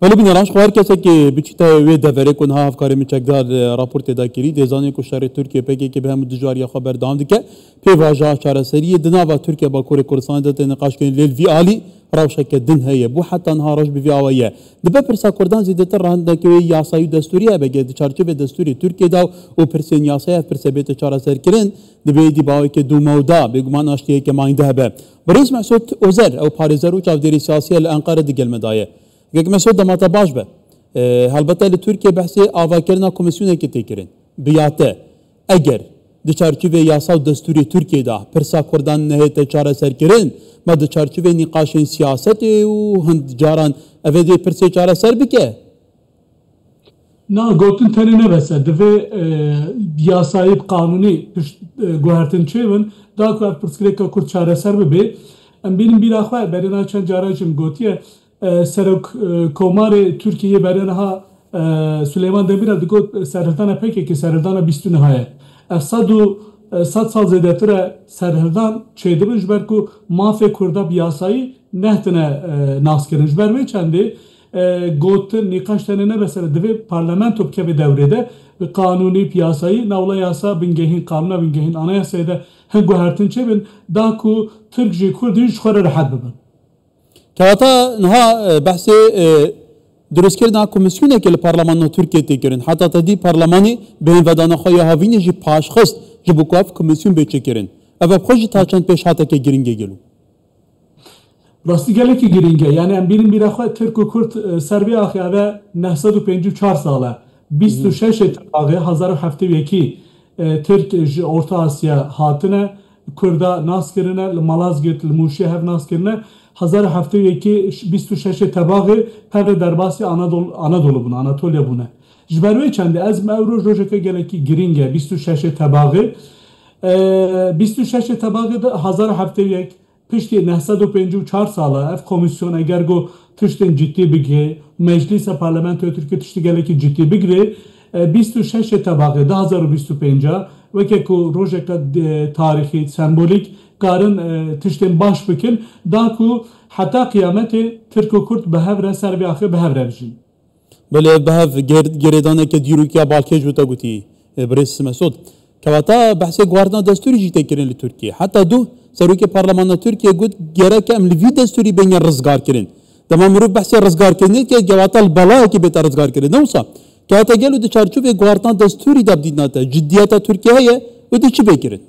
ولی بینراش خواهر کسی که بچیتا وی دفره کن ها افکاری میچکدار راپورت داکری دیزانی که شهر ترکیه پکی که به هم دجاری خبر دام دیگه پیواجه چهار سری دنا و ترکیه با کره کردستان داد نقاش کن لیل وی عالی روشه که دن هیه بو حتی نها راش بی آویه دبه پرسا کردان زیادتر رهنده که یاسایی دستوریه بگه چارچوب دستوری ترکیه داو و پرسین یاسایی پرسه بیت چهار سر کرن دبه دی باوی که دو مودا بگمان آشتیه که ماینده به برئیس مسعود اوزر او پاریزر و چاودری سیاسی الانقره دیگل مدایه گه مسعود دماتا باش به البته لترکیه بحثی آواکرنا کمیسیونه که تکرین بیاته اگر د چارچوب یاسا دستوری ترکیه دا پرسا کردان نهیت چاره سر کرن ما د چارچوب نقاش سیاست و هند جاران اوی پرسه چاره سر بکه نه گوتن تنی نبسه دوی یاسایی قانونی گوهرتن چیون دا که پرسکری که کرد چاره سر ببی ام بینیم بیرا خواه برنا چند جاراجم گوتیه سرک کومار ترکیه برنها سلیمان دمیره دگوت سرهردان پکی که سرهردان بیستون هایه صد سال زیادتر سرهردان چیده بنج برکو مافی کرده بیاسایی نهتنه ناس کرن جبر وی چنده گوت نقاش تنه نبسره دوی پارلمانتو بکه به دوره ده قانونی پیاسایی نولا یاسا بنگهین قانونا بنگهین anayasaya da هنگو هرتن چه بین دا کو ترک جی کردیش خوره راحت ببن کواتا نها بحث درست کردن کمیسیونه که لپارلمان ترکیه تکرین حتی تدی پارلمانی به ودانه خواهی هاوینه جی پاشخست جی بکواف کمیسیون بیچه کرین اوه بخوشی تا چند پیش حتی که گرینگه گلو راستی گله که گرینگه یعنی ام بیرین بیره خواه ترک و کرد سربی آخی اوه 954 ساله 26 اتفاقی 1071 ترک orta Asya hatine Kurda nas kirine Malazgirt Muşi hev nas kirine 1072 tebağı pevre derbasi Anadolu buna Anatolia buna jberve çende az mevru rojeke geleki giringe 26 tebağı 26 tebağı da 1071 pişti 954 sala ev komisyon eğer go tiştin ciddi bigi meclise parlamento Türkiye tişti geleki ciddi bigri 26 tebağı 2025 ve ki ku rojeka tarihi sembolik karın tiştin baş bikin da ku hatta kıyameti Türk ve Kürt behevre serbi ahı behevre bijin. Böyle behev geredane ke dirukiya balkej buta guti Brez Mesud. Kavata bahse guardan desturi jite kirin li Türkiye. Hatta du seruki parlamento Türkiye gud gerek em li desturi benya rızgar kirin. Tamam muru bahse rızgar kirin ki gavatal bala ki beta rızgar kirin. Ne olsa kavata gelu de çarçu ve guardan desturi dabdinata ciddiyata Türkiye'ye öde çi bekirin.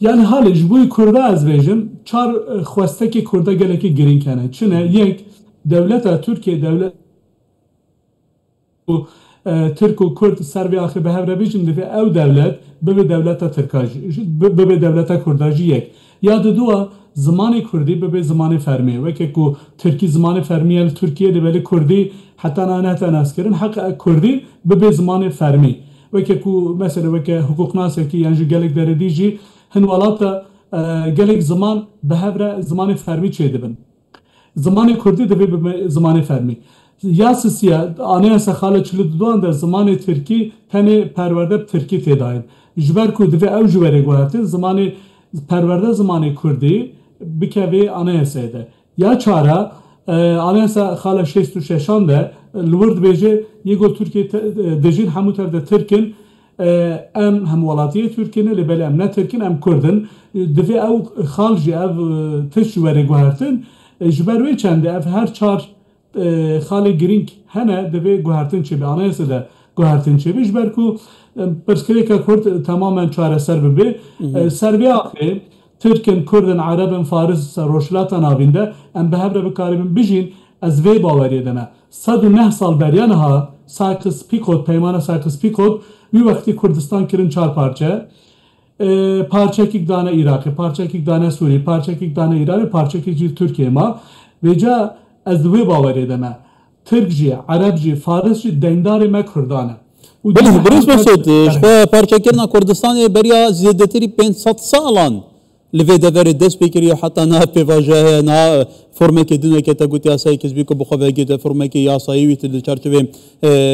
Yani haliç bu Kurda az vejim çar xwesteki Kurda geleki girin kene. Çine yek devleta Türkiye devlet bu Türk ve Kürt serbi ahı behevre bijin de ev devlet bebe devleta Türkaj bebe devleta Kurdajı yek. Ya da dua zamanı Kurdi bebe zamanı fermi ve ki ku Türkiye zamanı fermi Türkiye de böyle Kurdi hatta nanete naskerin hak Kurdi bebe zamanı fermi ve ki ku mesela ve ki hukuk naseki yani gelek deredici هنوالات گلک زمان به هفته زمان فرمی چه دبن زمان کردی دبی به زمان فرمی یا سیاسی آنها خاله چلو دوان در زمان ترکی تنه پرورده ترکی تداین جبر کو دبی او جبره گوهرتی زمان پرورده زمان کردی بکوی آنها سیده یا چاره آنها خاله شست و ششان ده لورد بیجه یگو ترکی دجین همو تر ده ترکن ام هم ولاتیه ترکیه لبل ام نه ترکین ام کردن دفعه او خالجی او تشوره گوهرتن جبروی چنده اف هر چار خال گرینگ هنه دفعه گوهرتن چه به آنایسه ده گوهرتن چه به جبرکو پرسکری که کرد تماما چاره سر ببه سربی آخه ترکن کردن عربن فارس روشلاتان آوینده ام به هفته بکاریم بجین از وی باوریه دنه 109 سال بریان ها ساکس پیکود پیمان ساکس پیکود bir vakti Kurdistan kirin çar parça, parça iki tane Irak'ı, parça iki tane Suriye, parça iki tane İran, parça iki Türkiye ma, veca ezve bavar edeme, Türkçe, Arapça, Farsça dendari me Kurdane. Brez Mesud, şu parça kirna Kurdistan'ı beriya ziyadetiri 500 salan. لفه دفر دست بکری حتی نه پیواجه نه فرمه که دنیا که تا گوتی آسایی کس بیکو بخواه گیت فرمه که یاسایی ویت چارچوبه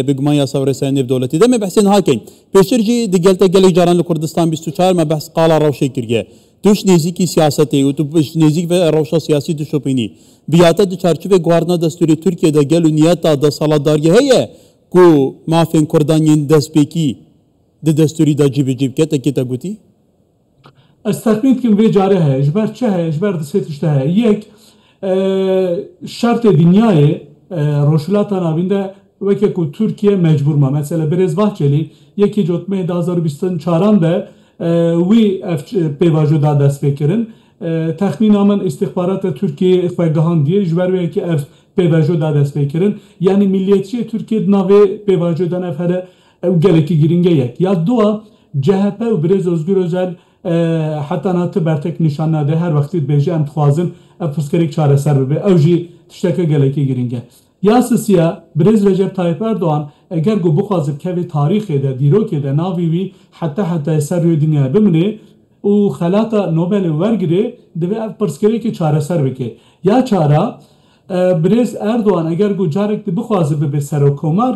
بگمان یاسا و رسانه دولتی دم بحثین هاکین پیشتر جی دیگلتا گلی جاران لکردستان 24 ما بحث قالا روشی کریه توش نزیکی سیاستی و تو نزیک و روشا سیاسی تو شپینی بیاته دو چارچوب گوارنا دستوری ترکیه دا گلو نیتا دا سالاداری هیه کو مافین کردانین دست پیکی ده دستوری دا جیب که تا گوتی؟ استخدمت کم وی جاره هست اجبر چه هست اجبر دستشته هست یک شرط دنیای روشلاتان آبینده وکی که ترکیه مجبور ما مثلا برز باچلی یکی جوتمه 2024 ده وی پیواجو دا دست بکرن تخمین آمن استخبارات ترکیه اخوگهان دیه جبر وی که پیواجو دا دست بکرن یعنی ملیتی ترکیه ناوی پیواجو دا نفره او گلکی گرینگه یک یا دو CHP و برز özgür özel حتی نات برتک نشان نده هر وقتی بیجه ام تخوازن افسکریک چاره سر ببه او جی تشتکه گلکی گرینگه یاسسیه برز رجب طایب اردوان اگر گو بخوازب که تاریخ ده دیروک ده ناوی وی حتی سر روی دنیا بمونه و خلاطه نوبل ورگره دوی اف پرسکریک چاره سر بکه یا چاره برز اردوان اگر گو جارک ده بخوازب به سر و کمر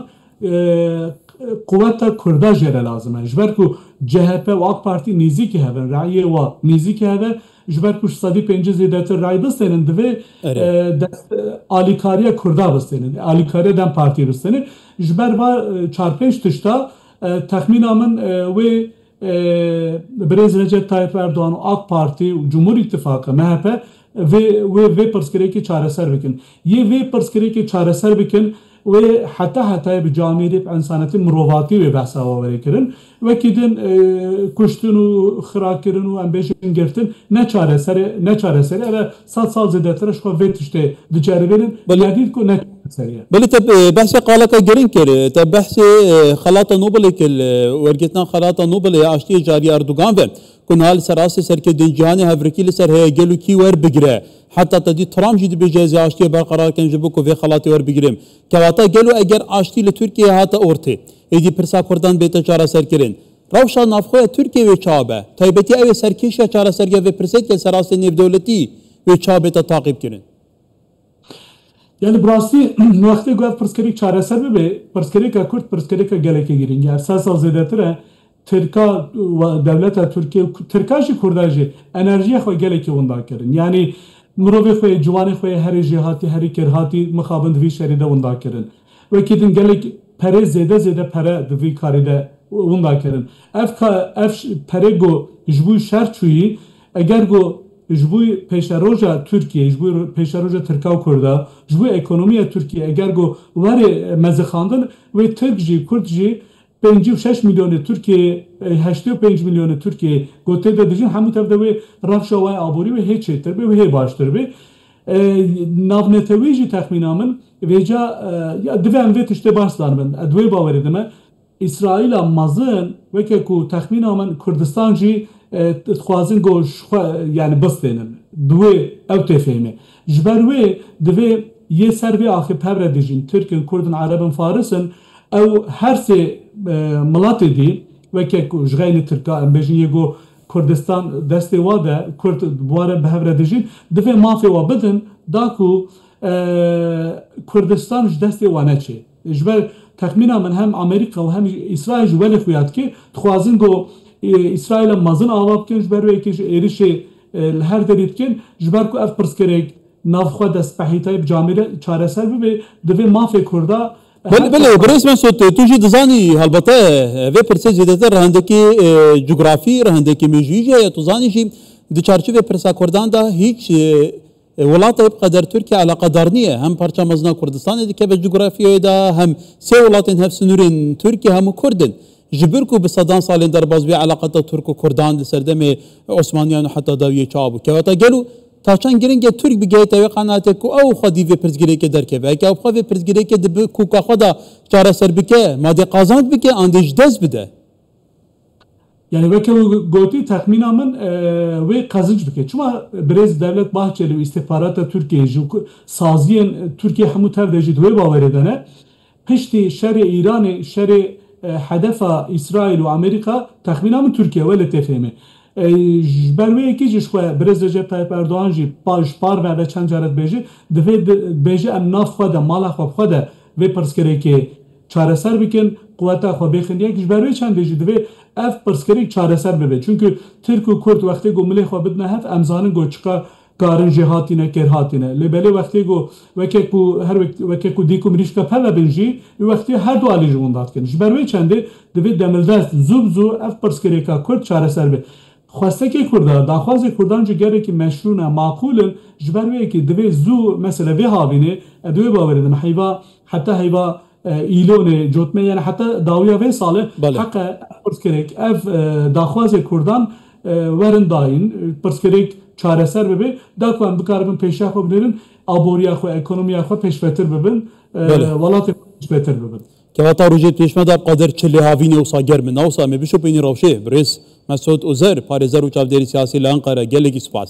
قوت کرده جره لازمه جبر کو CHP و AK Parti نزیکی هستن رای و نزیکی هستن جبر کوش صدی پنج زیادتر رای بستند دوی آلیکاری کرده بستند آلیکاری دم پارتی بستند جبر با چهار پنج تشتا تخمین آمن و برز رجب طایب اردوان و AK Parti و جمهور اتفاق MHP و پرسکری که چاره سر بکن یه و پرسکری که چاره سر بکن و حتی به جامعه انسانیت مروواتی و بحث آوری کردن و کدن کشتن و خراب کردن و امبیشن گرفتن نه چاره سری اما 100 سال زیاده ترش خو ویتشته دچاره بینن یادید کو نه سریه بله تب بحث قالك جرين كر تب بحث خلاطة نوبل كل ورقتنا خلاطة نوبل يا اشتي جاري اردوغان بن كنال سراسي سركه دنجاني هفركي لسر هي قالوا كي ور بقرا حتى تدي ترام جدي بجاز اشتي برقرار كان جبكو في خلاطي ور بقريم كواتا قالوا اگر اشتي لتركيا هاتا اورتي ايدي برسا كردان بيتا چارا سر كرين روشا نافخويا تركيا و چابه تايبتي اوي سركيشا چارا سرگه و پرسيت كل سراسي نيف دولتي و چابه تا تعقيب كرين یعنی براستی وقتی گفت پرسکری چاره سر ببه پرسکری که کرد پرسکری که گلکی گیرینگی هر سال زیاده تره ترکا و دولت ترکیه ترکاشی کرداجی انرژی خواه گلکی وندا کرن یعنی مروی خواه جوانی خواه هری جهاتی هری کرهاتی مخابند وی شریده وندا کرن و کدین گلک پره زیاده پره دوی کاریده وندا کرن اف پره گو جبوی شر چویی اگر گو جبوی پیشروجا ترکیه جبوی پیشروجا ترکا و کرده جبوی اکونومی ترکیه اگر گو وری مزخاندن و ترک جی کرد جی 56 میلیون ترکیه 85 میلیون ترکیه گوته دادیجن همون تفده و رفشا و آبوری و هیچ تر به و هی باشتر به نافنتوی جی تخمینامن ویجا دوی هم ویت اشته باش دارمن دوی باوری دمه اسرائیل مازن و که کو تخمینامن کردستان جی خوازن گوش یعنی بستینن دوی او تفهمه جبروی دوی یه سر به آخر پبر دیجین ترکن کردن عربن فارسن او هر سه ملت دی و که جغین ترکا ام بجین یگو کردستان دستی واده کرد بواره به هفره دیجین دوی مافی و بدن داکو کردستان دستی وانه چه جبر تخمینا من هم امریکا و هم اسرائیل جولی خویاد که خوازن گو اسرائیل مازن آواب کن جبر و یکیش ایریشه هر درید کن جبر کو اف پرسکرک نافخوا دست بحیتای بجامعه چاره سر ببه دوی مافی کرده بله برئیس من صوت توجي دزاني هالبته في برسي زيادتر هندكي جغرافي هندكي ميجيجا يا تزاني شي دي چارچوبه پرسا كردان دا هيچ ولات قدر تركيا على قدرنيه هم پارچا مزنا كردستان دي كه جغرافيا دا هم سه ولاتن هف سنورين تركيا هم كردن جبركو بصدان سالين درباز بي علاقه تركو كردان سردم عثمانيان حتى داويه چابو كواتا گلو تاچان گرینگ ترک بگه تا قناعت کو او خودی و پرزگیری که درکه و که او خودی پرزگیری که دب کوکا خدا چاره سر بکه ماده قازند بکه اندیش دست بده yani ve goti tahmina min ve kazanç bike. Çuma brez devlet bahçeli istihbarata Türkiye saziyen Türkiye hamu tevdeci dve baveredene pişti şerri İran şerri hedefa İsrail ve Amerika tahmina min Türkiye ve tefhimi. Berve ki jişwe brez Recep Tayyip Erdoğan jî par ve çend caret beji dve beji em naf xwe mala xwe ve perskereke çareser bikin قوتا خو بخندیه که برای چند دیجی دوی ev pirsgirêk çareser bibe. Çünkü Türk û Kurd wextê ku milê xwe bidine hev em zanin ku çika karin jê hatîne kêr hatîne. Lê belê wextê ku wekek ku her wekek ku dî ku mirîşka peve bin jî wextê her du alî ji wan datkirin. Ji ber wê çendê divê demildest zû bi zû ev pirsgirêka Kurd çareser be. Xwestekê Kurda, daxwazê Kurdan ji gerekî meşrû ne maqûlin ji ber wê yekê divê zû mesela vê havînê divê bawer edin heyva heta heyva îlonê cotme yani heta dawiya vê salê heqa pirsgirêk ev daxwazê Kurdan werin dayîn pirsgirêk çareser bibe da ku em bikaribin pêşiya xwe binêrin aboriya xwe ekonomiya xwe pêşvetir bibin welatê pêşvetir bibin. Kevata rojê pêşme da qadir çilê havînê wisa germin nawsa me bişopînî rawşê Birêz Mesud Uzer parêzer û çavderî siyasî li Enqere gelekî spas.